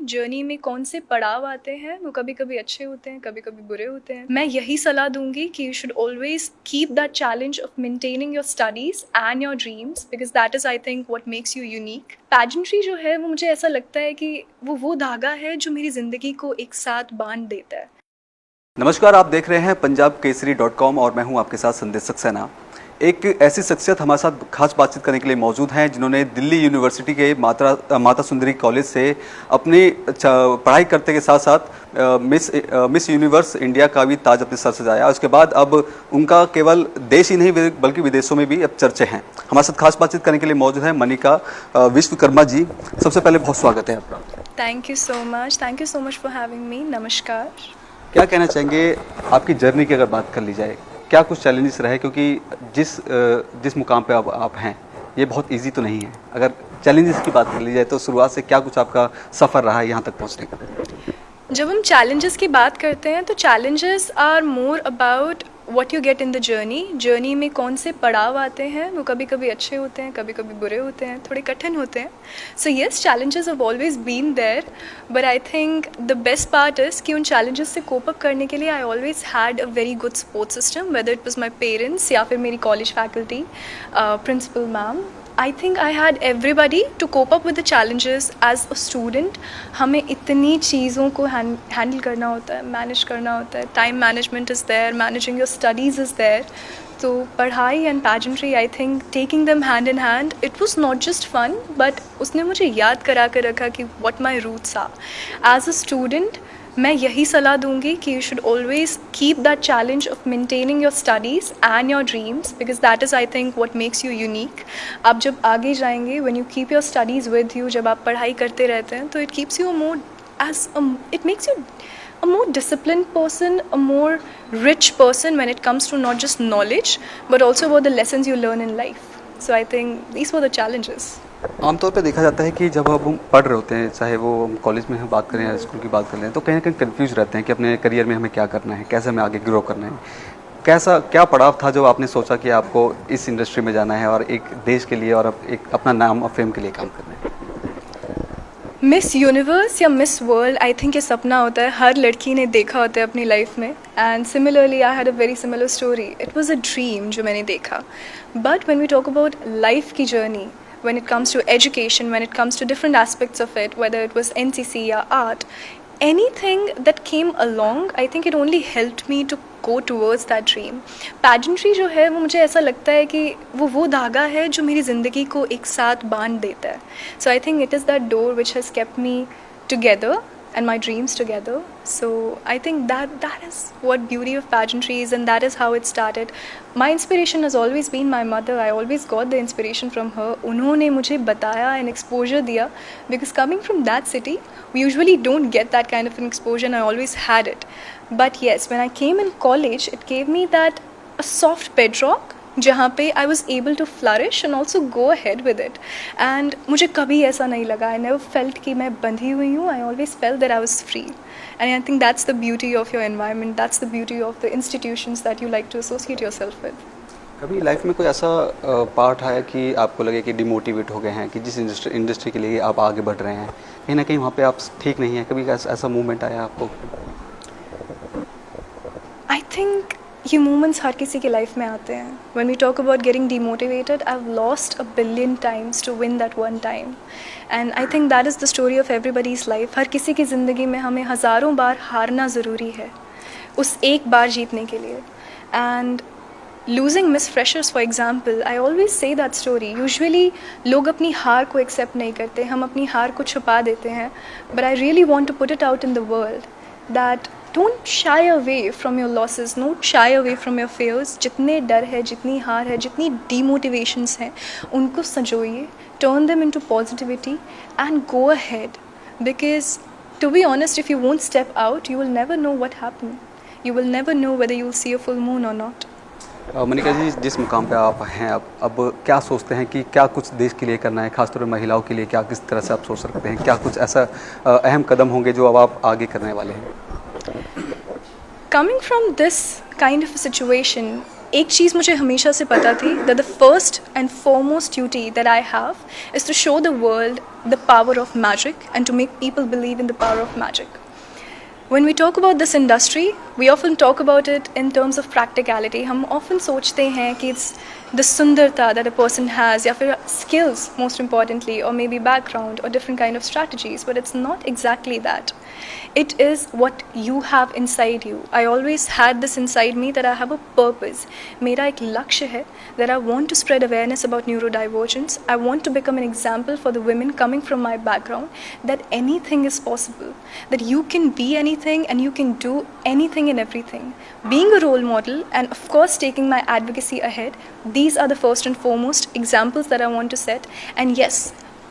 Journey में कौन से पड़ाव आते हैं वो कभी कभी अच्छे होते हैं, कभी कभी बुरे होते हैं। मैं यही सलाह दूंगी कि you should always keep that challenge of maintaining your studies and your dreams, because that is I think what makes you unique. Pageantry जो है वो मुझे ऐसा लगता है कि वो धागा है जो मेरी ज़िंदगी को एक साथ बांध देता है। नमस्कार, आप देख रहे हैं पंजाब केसरी .com और मैं हूं आपके साथ संदेश सक्सेना। एक ऐसी शख्सियत हमारे साथ खास बातचीत करने के लिए मौजूद हैं जिन्होंने दिल्ली यूनिवर्सिटी के माता सुंदरी कॉलेज से अपनी पढ़ाई करते के साथ साथ मिस यूनिवर्स इंडिया का भी ताज अपने सर सजाया। उसके बाद अब उनका केवल देश ही नहीं बल्कि विदेशों में भी अब चर्चे हैं। हमारे साथ खास बातचीत करने के लिए मौजूद हैं मनिका विश्वकर्मा जी। सबसे पहले बहुत स्वागत है आपका। Thank you so much for having me. नमस्कार। क्या कहना चाहेंगे आपकी जर्नी की अगर बात कर ली जाए, क्या कुछ चैलेंजेस रहे, क्योंकि जिस मुकाम पे आप हैं ये बहुत इजी तो नहीं है। अगर चैलेंजेस की बात कर ली जाए तो शुरुआत से क्या कुछ आपका सफ़र रहा है यहाँ तक पहुँचने का? जब हम चैलेंजेस की बात करते हैं तो challenges are more about what you get in the journey में कौन से पड़ाव आते हैं वो कभी कभी अच्छे होते हैं, कभी कभी बुरे होते हैं, थोड़े कठिन होते हैं। So yes, challenges have always been there, but I think the best part is कि उन चैलेंजेस से कोप अप करने के लिए I always had a very good support system, whether it was my parents या फिर मेरी college faculty, principal ma'am. I think I had everybody to cope up with the challenges as a student. हमें इतनी चीज़ों को handle करना होता है, मैनेज करना होता है। Time management is there, managing your studies is there. तो पढ़ाई and pageantry, I think taking them hand in hand, it was not just fun, but उसने मुझे याद करा कर रखा कि what my roots are. As a student मैं यही सलाह दूंगी कि you should always keep that challenge of maintaining your studies and your dreams, because that is I think what makes you unique. आप जब आगे जाएंगे, when you keep your studies with you, जब आप पढ़ाई करते रहते हैं तो it keeps you it makes you a more disciplined person, a more rich person when it comes to not just knowledge but also about the lessons you learn in life. So I think these were the challenges. आमतौर पे देखा जाता है कि जब हम पढ़ रहे होते हैं, चाहे वो हम कॉलेज में हम बात करें या स्कूल की बात कर लें, तो कहीं ना कहीं कन्फ्यूज रहते हैं कि अपने करियर में हमें क्या करना है, कैसे हमें आगे ग्रो करना है। क्या पड़ाव था जो आपने सोचा कि आपको इस इंडस्ट्री में जाना है और एक देश के लिए और एक अपना नाम और फेम के लिए काम करना है? मिस यूनिवर्स या मिस वर्ल्ड, आई थिंक ये सपना होता है, हर लड़की ने देखा होता है अपनी लाइफ में। And similarly I had a very similar story. It was a dream जो मैंने देखा। But when we talk about life की journey, when it comes to education, when it comes to different aspects of it, whether it was NCC or art, anything that came along, I think it only helped me to go towards that dream. Pageantry जो है वो मुझे ऐसा लगता है कि वो धागा है जो मेरी ज़िंदगी को एक साथ बांध देता है। So I think it is that door which has kept me together and my dreams together. So I think that is what beauty of pageantry is, and that is how it started. My inspiration has always been my mother. I always got the inspiration from her. उन्होंने मुझे बताया and exposure दिया, because coming from that city, we usually don't get that kind of an exposure, and I always had it. But yes, when I came in college, it gave me that a soft bedrock जहाँ पे I was able to flourish and also go ahead with it. And मुझे कभी ऐसा नहीं लगा, I never felt कि मैं बंधी हुई हूँ। I always felt that I was free, and I think that's the beauty of your environment, that's the beauty of the institutions that you like to associate yourself with. कभी life में कोई ऐसा part है कि आपको लगे कि demotivate हो गए हैं, कि जिस इंडस्ट्री के लिए आप आगे बढ़ रहे हैं कहीं ना कहीं वहाँ पे आप ठीक नहीं हैं? कभी ऐसा मूवमेंट आया आपको? आई थिंक ये मोमेंट्स हर किसी की लाइफ में आते हैं। When we talk about getting demotivated, I've lost a billion times to win that one time, and I think that is the story of everybody's life. हर किसी की ज़िंदगी में हमें हज़ारों बार हारना ज़रूरी है उस एक बार जीतने के लिए। And losing Miss Freshers for example, I always say that story. Usually लोग अपनी हार को एक्सेप्ट नहीं करते, हम अपनी हार को छुपा देते हैं, but I really want to put it out in the world that don't shy away from your losses, don't shy away from your fears. जितने डर है, जितनी हार है, जितनी demotivations हैं, उनको संजोइए, turn them into positivity and go ahead, because to be honest, if you won't step out, you will never know what happened. You will never know whether you will see a full moon or not. Manika जी, जिस मुकाम पे आप हैं अब क्या सोचते हैं कि क्या कुछ देश के लिए करना है, खासतौर पर महिलाओं के लिए क्या किस तरह से आप सोच सकते हैं? क्या कुछ ऐसा अहम कदम होंगे जो अब आप आगे करने वाले हैं? Coming from this kind of a situation, एक चीज़ मुझे हमेशा से पता थी that the first and foremost duty that I have is to show the world the power of magic and to make people believe in the power of magic. When we talk about this industry, we often talk about it in terms of practicality. हम often सोचते हैं कि it's the सुंदरता that a person has या फिर skills most importantly or maybe background or different kind of strategies, but it's not exactly that. It is what you have inside you. I always had this inside me that I have a purpose. मेरा एक लक्ष्य है that I want to spread awareness about neurodivergence. I want to become an example for the women coming from my background that anything is possible, that you can be anything and you can do anything and everything. Being a role model and of course taking my advocacy ahead, these are the first and foremost examples that I want to set. And yes,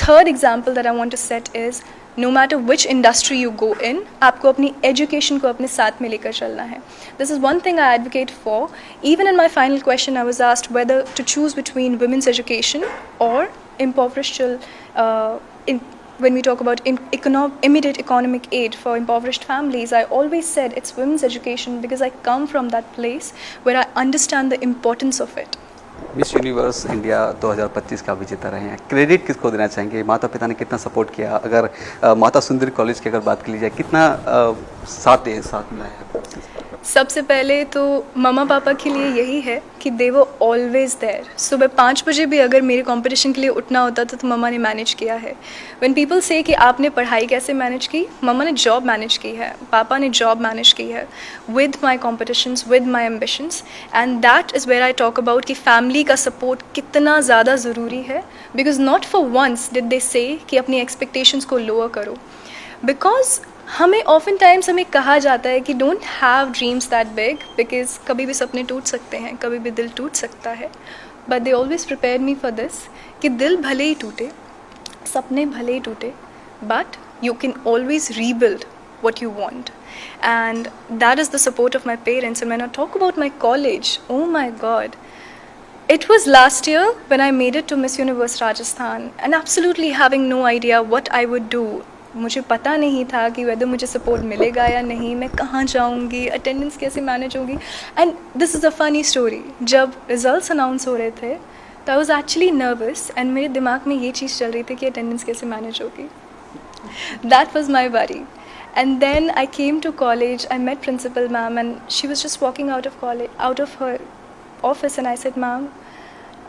third example that I want to set is no matter which industry you go in, आपको अपनी education को अपने साथ में लेकर चलना है. This is one thing I advocate for. Even in my final question, I was asked whether to choose between women's education or impoverished when we talk about immediate economic aid for impoverished families, I always said it's women's education because I come from that place where I understand the importance of it. Miss universe India 2025 का विजेता रहे हैं, credit किसको देना चाहेंगे? माता पिता ने कितना सपोर्ट किया? अगर माता सुंदरी कॉलेज की अगर बात की जाए, कितना साथ मिला है? सबसे पहले तो मम्मा पापा के लिए यही है कि दे वो ऑलवेज देयर. सुबह 5 बजे भी अगर मेरे कंपटीशन के लिए उठना होता था तो मम्मा ने मैनेज किया है. व्हेन पीपल से कि आपने पढ़ाई कैसे मैनेज की, मम्मा ने जॉब मैनेज की है, पापा ने जॉब मैनेज की है with my competitions, with my ambitions. And that is where I talk about कि फैमिली का सपोर्ट कितना ज़्यादा ज़रूरी है. Because not for once did they say कि अपनी एक्सपेक्टेशंस को लोअर करो. बिकॉज हमें ऑफन टाइम्स हमें कहा जाता है कि don't have dreams that big because कभी भी सपने टूट सकते हैं, कभी भी दिल टूट सकता है. But they always prepare me for this कि दिल भले ही टूटे, सपने भले ही टूटे, but you can always rebuild what you want. And that is the support of my parents. And when I talk about my college, oh my god, it was last year when I made it to Miss Universe Rajasthan and absolutely having no idea what I would do. मुझे पता नहीं था कि whether मुझे support मिलेगा या नहीं, मैं कहाँ जाऊँगी, अटेंडेंस कैसे मैनेज होगी. And this is a funny story. जब रिजल्ट्स अनाउंस हो रहे थे तो I was actually nervous and मेरे दिमाग में ये चीज़ चल रही थी कि अटेंडेंस कैसे मैनेज होगी. That was my worry. And then I came to college, I met Principal Ma'am and she was just walking out of college, out of her office, and I said, Ma'am,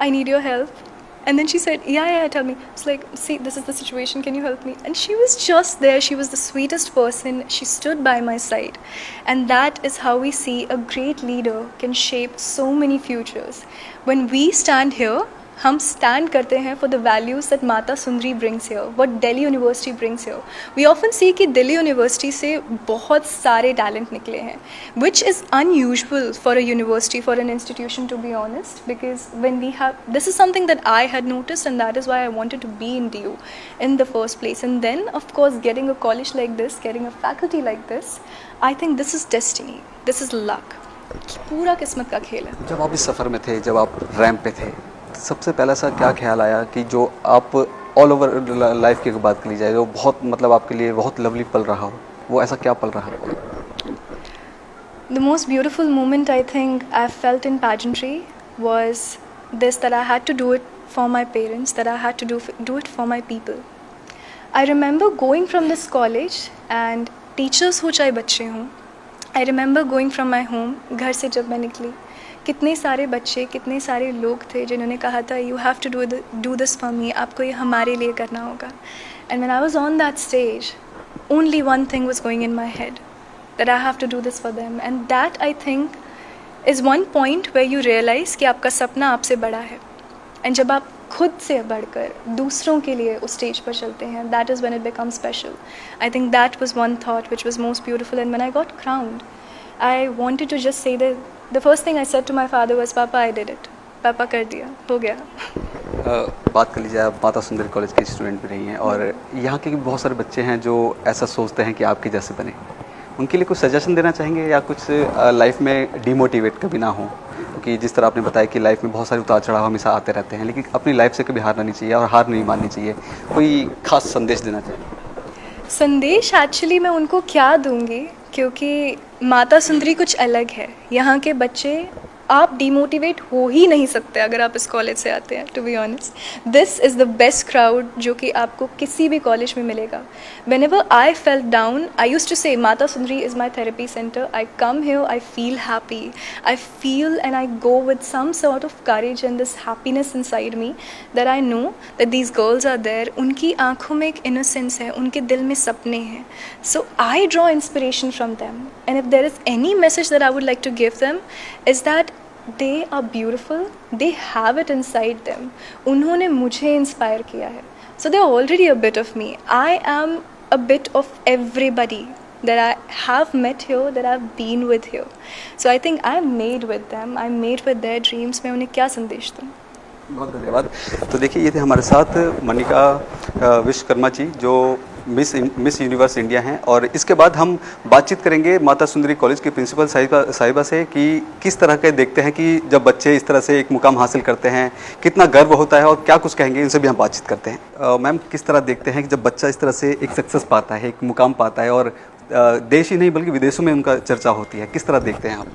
I need your help. And then she said, yeah, tell me. It's like, see, this is the situation, can you help me? And she was just there, she was the sweetest person, she stood by my side. And that is how we see a great leader can shape so many futures. When we stand here, हम stand करते हैं for the values that Mata Sundari brings here, what Delhi University brings here. We often see कि Delhi University से बहुत सारे talent निकले हैं, which is unusual for a university, for an institution, to be honest. Because when we have, this is something that I had noticed and that is why I wanted to be in DU in the first place. And then of course getting a college like this, getting a faculty like this, I think this is destiny, this is luck. पूरा किस्मत का खेल है. जब आप इस सफ़र में थे, जब आप रैंप पे थे, सबसे पहला सा क्या ख्याल आया कि जो आप ऑल ओवर लाइफ की अगर बात करी जाए, जो बहुत मतलब आपके लिए बहुत लवली पल रहा हो, वो ऐसा क्या पल रहा हो? The most beautiful moment I think I felt in pageantry was this, that I had to do it for my parents, that I had to do it for my people. I remember going from this college and teachers हो चाहे बच्चे हों, I remember going from my home, घर से जब मैं निकली, कितने सारे बच्चे, कितने सारे लोग थे जिन्होंने कहा था you have to do this for me, आपको ये हमारे लिए करना होगा. And when I was on that stage, only one thing was going in my head, that I have to do this for them. And that I think is one point where you realise कि आपका सपना आपसे बड़ा है. And जब आप खुद से बढ़कर दूसरों के लिए उस स्टेज पर चलते हैं, that is when it becomes special. I think that was one thought which was most beautiful. And when I got crowned, I wanted to just say that the first thing I said to my father was, Papa, I did it. पापा कर दिया, हो गया. बात कर लीजिए, आप Mata Sundari college के स्टूडेंट भी रही हैं और यहाँ के भी बहुत सारे बच्चे हैं जो ऐसा सोचते हैं कि आपके जैसे बने. उनके लिए कुछ सजेशन देना चाहेंगे या कुछ लाइफ में डिमोटिवेट कभी ना हो? क्योंकि जिस तरह आपने बताया कि लाइफ में बहुत सारे उतार चढ़ाव हमेशा आते रहते हैं, लेकिन अपनी लाइफ से कभी हारना नहीं चाहिए और हार नहीं माननी चाहिए. कोई खास संदेश देना चाहिए? संदेश एक्चुअली मैं उनको क्या दूंगी, क्योंकि माता सुंदरी कुछ अलग है. यहाँ के बच्चे आप डिमोटिवेट हो ही नहीं सकते अगर आप इस कॉलेज से आते हैं, to be honest. This is the best crowd जो कि आपको किसी भी कॉलेज में मिलेगा। Whenever I felt down, I used to say Mata Sundari is my therapy centre. I come here, I feel happy, I feel and I go with some sort of courage and this happiness inside me that I know that these girls are there. उनकी आँखों में एक innocence है, उनके दिल में सपने हैं. So I draw inspiration from them. And if there is any message that I would like to give them is that they are beautiful, they have it inside them. उन्होंने मुझे inspire किया है. So they are already a bit of me. I am a bit of everybody that I have met here, that I've been with here. So I think I'm made with them, I'm made with their dreams. मैं उन्हें क्या संदेश दूँ? बहुत धन्यवाद। तो देखिए, ये थे हमारे साथ मनिका विश्वकर्मा जी, जो मिस यूनिवर्स इंडिया हैं। और इसके बाद हम बातचीत करेंगे माता सुंदरी कॉलेज के प्रिंसिपल साहिबा से कि किस तरह के देखते हैं कि जब बच्चे इस तरह से एक मुकाम हासिल करते हैं कितना गर्व होता है, और क्या कुछ कहेंगे, इनसे भी हम बातचीत करते हैं। मैम, किस तरह देखते हैं कि जब बच्चा इस तरह से एक सक्सेस पाता है, एक मुकाम पाता है, और देश ही नहीं बल्कि विदेशों में उनका चर्चा होती है, किस तरह देखते हैं आप?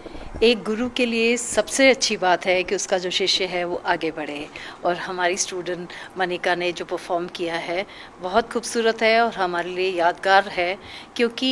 एक गुरु के लिए सबसे अच्छी बात है कि उसका जो शिष्य है वो आगे बढ़े, और हमारी स्टूडेंट मनिका ने जो परफॉर्म किया है बहुत खूबसूरत है और हमारे लिए यादगार है। क्योंकि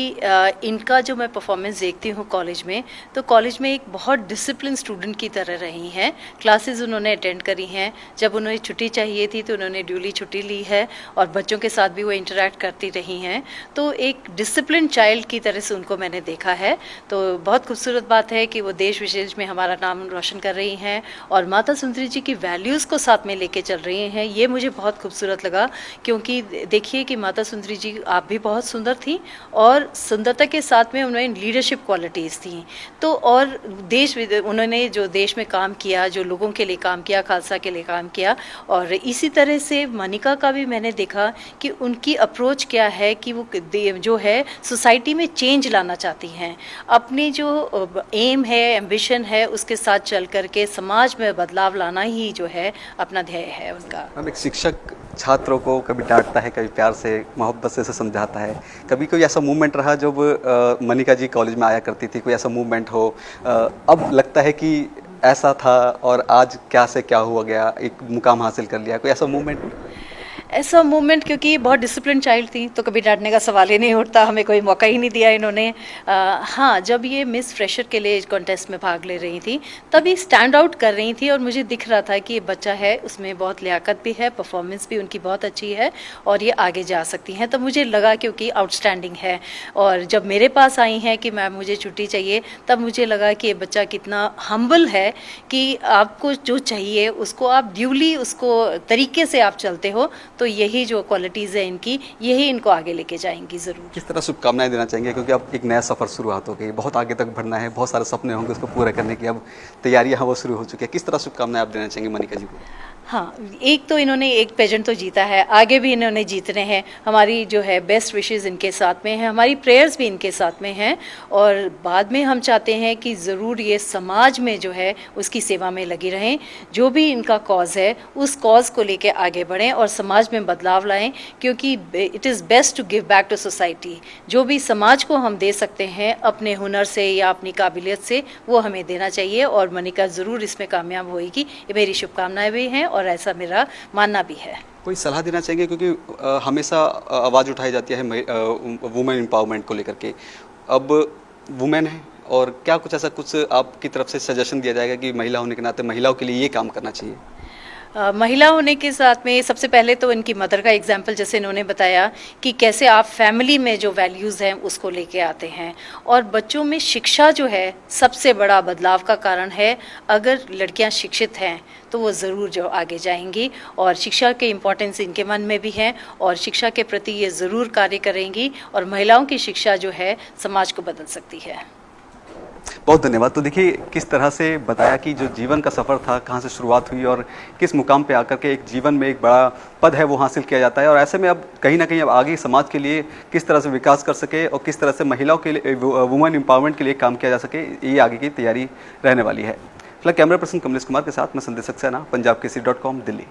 इनका जो मैं परफॉर्मेंस देखती हूँ कॉलेज में, तो कॉलेज में एक बहुत डिसिप्लिन स्टूडेंट की तरह रही हैं। क्लासेस उन्होंने अटेंड करी हैं, जब उन्हें छुट्टी चाहिए थी तो उन्होंने ड्यूली छुट्टी ली है, और बच्चों के साथ भी वो इंटरेक्ट करती रही हैं। तो एक डिसिप्लिन चाइल्ड की तरह से उनको मैंने देखा है। तो बहुत खूबसूरत बात है कि वो देश विदेश में हमारा नाम रोशन कर रही हैं और माता सुंदरी जी की वैल्यूज़ को साथ में लेके चल रही हैं। ये मुझे बहुत खूबसूरत लगा, क्योंकि देखिए कि माता सुंदरी जी आप भी बहुत सुंदर थी, और सुंदरता के साथ में उन्होंने लीडरशिप क्वालिटीज़ थी। तो और उन्होंने जो देश में काम किया, जो लोगों के लिए काम किया, खालसा के लिए काम किया। और इसी तरह से मनिका का भी मैंने देखा कि उनकी अप्रोच क्या है कि वो जो है सोसाइटी में चेंज लाना चाहती हैं। अपनी जो एम है, एम्बिशन है, उसके साथ चल करके समाज में बदलाव लाना ही जो है अपना ध्येय है उनका। हम एक शिक्षक छात्रों को कभी डांटता है, कभी प्यार से मोहब्बत से समझाता है। कभी कोई ऐसा मूवमेंट रहा जब मनिका जी कॉलेज में आया करती थी, कोई ऐसा मूवमेंट हो, अब लगता है कि ऐसा था और आज क्या से क्या हुआ गया, एक मुकाम हासिल कर लिया, कोई ऐसा मूवमेंट? ऐसा मूवमेंट, क्योंकि बहुत डिसिप्लिन चाइल्ड थी तो कभी डांटने का सवाल ही नहीं उठता, हमें कोई मौका ही नहीं दिया इन्होंने। हाँ, जब ये मिस फ्रेशर के लिए कॉन्टेस्ट में भाग ले रही थी तब ये स्टैंड आउट कर रही थी, और मुझे दिख रहा था कि ये बच्चा है, उसमें बहुत लियाकत भी है, परफॉर्मेंस भी उनकी बहुत अच्छी है और ये आगे जा सकती हैं। तो मुझे लगा क्योंकि आउटस्टैंडिंग है, और जब मेरे पास आई हैं कि मैम मुझे छुट्टी चाहिए, तब मुझे लगा कि ये बच्चा कितना हम्बल है कि आपको जो चाहिए उसको आप ड्यूली उसको तरीके से आप चलते हो, तो यही जो क्वालिटीज़ है इनकी, यही इनको आगे लेके जाएंगी ज़रूर। किस तरह शुभकामनाएं देना चाहेंगे, क्योंकि अब एक नया सफ़र शुरुआत हो गई, बहुत आगे तक बढ़ना है, बहुत सारे सपने होंगे उसको पूरा करने की, अब तैयारियां वो शुरू हो चुकी है। किस तरह शुभकामनाएं आप देना चाहेंगे मनिका जी को? हाँ, एक तो इन्होंने एक पेजेंट तो जीता है, आगे भी इन्होंने जीतने हैं। हमारी जो है बेस्ट विशेज़ इनके साथ में है, हमारी प्रेयर्स भी इनके साथ में हैं, और बाद में हम चाहते हैं कि ज़रूर ये समाज में जो है उसकी सेवा में लगी रहें। जो भी इनका कॉज है उस कॉज को लेके आगे बढ़ें और समाज में बदलाव लाएं, क्योंकि it is best to give back to society. जो भी समाज को हम दे सकते हैं अपने हुनर से या अपनी काबिलियत से, वो हमें देना चाहिए, और मनिका ज़रूर इसमें कामयाब होएगी। ये मेरी शुभकामनाएं भी हैं और ऐसा मेरा मानना भी है। कोई सलाह देना चाहेंगे, क्योंकि हमेशा आवाज़ उठाई जाती है वुमेन एम्पावरमेंट को लेकर के, अब वुमेन है, और क्या कुछ ऐसा कुछ आपकी तरफ से सजेशन दिया जाएगा कि महिला होने के नाते महिलाओं के लिए ये काम करना चाहिए? महिला होने के साथ में सबसे पहले तो इनकी मदर का एग्जाम्पल, जैसे इन्होंने बताया कि कैसे आप फैमिली में जो वैल्यूज़ हैं उसको लेके आते हैं, और बच्चों में शिक्षा जो है सबसे बड़ा बदलाव का कारण है। अगर लड़कियां शिक्षित हैं तो वो ज़रूर जो आगे जाएंगी, और शिक्षा के इम्पोर्टेंस इनके मन में भी है, और शिक्षा के प्रति ये ज़रूर कार्य करेंगी, और महिलाओं की शिक्षा जो है समाज को बदल सकती है। बहुत धन्यवाद। तो देखिए, किस तरह से बताया कि जो जीवन का सफ़र था, कहाँ से शुरुआत हुई और किस मुकाम पे आकर के एक जीवन में एक बड़ा पद है वो हासिल किया जाता है, और ऐसे में अब कहीं ना कहीं अब आगे समाज के लिए किस तरह से विकास कर सके और किस तरह से महिलाओं के लिए, वुमेन एम्पावरमेंट के लिए काम किया जा सके, ये आगे की तैयारी रहने वाली है। फिलहाल कैमरा पर्सन कमलेश कुमार के साथ मैं संदेश सक्सेना, पंजाब केसरी.com, दिल्ली।